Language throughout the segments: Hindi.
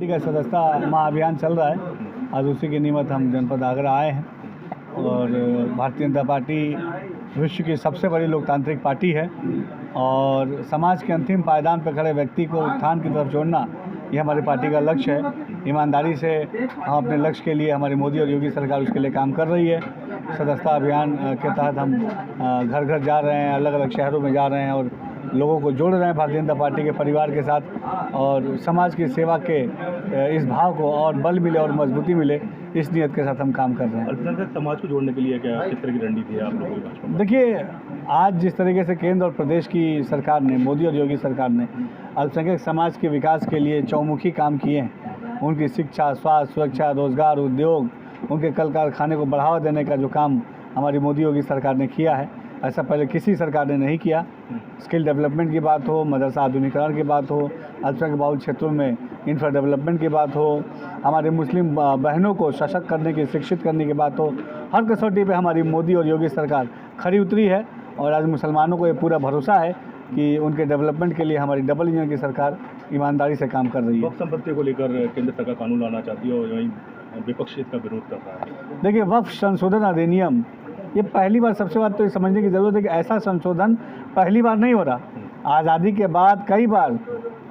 पार्टी का सदस्यता महाअभियान चल रहा है। आज उसी के निमित्त हम जनपद आगरा आए हैं और भारतीय जनता पार्टी विश्व की सबसे बड़ी लोकतांत्रिक पार्टी है और समाज के अंतिम पायदान पर खड़े व्यक्ति को उत्थान की तरफ जोड़ना ये हमारी पार्टी का लक्ष्य है। ईमानदारी से हम अपने लक्ष्य के लिए, हमारी मोदी और योगी सरकार उसके लिए काम कर रही है। सदस्यता अभियान के तहत हम घर घर जा रहे हैं, अलग अलग शहरों में जा रहे हैं और लोगों को जोड़ रहे हैं भारतीय जनता पार्टी के परिवार के साथ और समाज की सेवा के इस भाव को और बल मिले और मजबूती मिले, इस नियत के साथ हम काम कर रहे हैं। अल्पसंख्यक समाज को जोड़ने के लिए क्या किस तरह की रणनीति है आप लोगों के पास? देखिए, आज जिस तरीके से केंद्र और प्रदेश की सरकार ने, मोदी और योगी सरकार ने अल्पसंख्यक समाज के विकास के लिए चौमुखी काम किए हैं, उनकी शिक्षा, स्वास्थ्य, सुरक्षा, रोजगार, उद्योग, उनके कल कारखाने को बढ़ावा देने का जो काम हमारी मोदी योगी सरकार ने किया है, ऐसा पहले किसी सरकार ने नहीं किया। स्किल डेवलपमेंट की बात हो, मदरसा आधुनिकीकरण की बात हो, अल्पसंख्यक बहुल क्षेत्रों में इंफ्रा डेवलपमेंट की बात हो, हमारे मुस्लिम बहनों को सशक्त करने की, शिक्षित करने की बात हो, हर कसौटी पे हमारी मोदी और योगी सरकार खरी उतरी है और आज मुसलमानों को ये पूरा भरोसा है कि उनके डेवलपमेंट के लिए हमारी डबल इंजन की सरकार ईमानदारी से काम कर रही है। वक्फ संपत्ति को लेकर केंद्र सरकार कानून लाना चाहती है और वहीं विपक्ष इसका विरोध कर रहा है। देखिए, वक्फ संशोधन अधिनियम ये पहली बार, सबसे बात तो ये समझने की ज़रूरत है कि ऐसा संशोधन पहली बार नहीं हो रहा। आज़ादी के बाद कई बार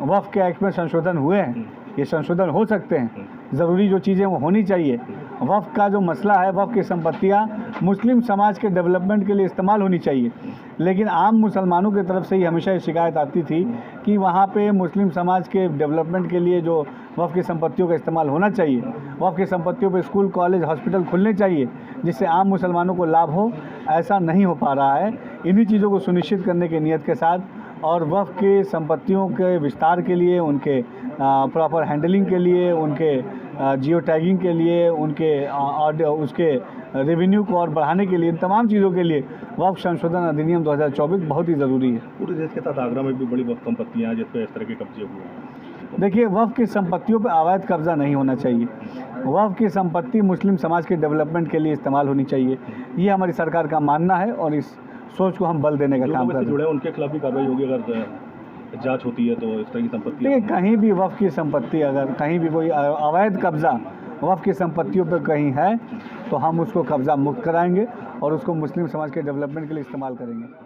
वक्फ के एक्ट में संशोधन हुए हैं, ये संशोधन हो सकते हैं। ज़रूरी जो चीज़ें वो होनी चाहिए। वक्फ का जो मसला है, वक्फ की संपत्तियाँ मुस्लिम समाज के डेवलपमेंट के लिए इस्तेमाल होनी चाहिए, लेकिन आम मुसलमानों की तरफ से ही हमेशा ये शिकायत आती थी कि वहाँ पे मुस्लिम समाज के डेवलपमेंट के लिए जो वक्फ की संपत्तियों का इस्तेमाल होना चाहिए, वक्फ की संपत्तियों पे स्कूल, कॉलेज, हॉस्पिटल खुलने चाहिए जिससे आम मुसलमानों को लाभ हो, ऐसा नहीं हो पा रहा है। इन्हीं चीज़ों को सुनिश्चित करने की नीयत के साथ और वक्फ की संपत्तियों के विस्तार के लिए, उनके प्रॉपर हैंडलिंग के लिए, उनके जियो टैगिंग के लिए, उनके उसके रेवेन्यू को और बढ़ाने के लिए, इन तमाम चीज़ों के लिए वक्फ संशोधन अधिनियम 2024 बहुत ही ज़रूरी है। पूरे देश के साथ आगरा में भी बड़ी वक्फ संपत्तियाँ हैं जिस पर इस तरह के कब्जे हुए हैं। देखिए, वक्फ की संपत्तियों पर अवैध कब्जा नहीं होना चाहिए। वक्फ की संपत्ति मुस्लिम समाज के डेवलपमेंट के लिए इस्तेमाल होनी चाहिए, ये हमारी सरकार का मानना है और इस सोच को हम बल देने का काम कर रहे हैं। जुड़े उनके खिलाफ भी कार्रवाई होगी अगर जांच होती है तो इस तरह की संपत्ति? देखिए, कहीं भी वक्फ की संपत्ति, अगर कहीं भी कोई अवैध कब्जा वक्फ की संपत्तियों पर कहीं है तो हम उसको कब्जा मुक्त कराएंगे और उसको मुस्लिम समाज के डेवलपमेंट के लिए इस्तेमाल करेंगे।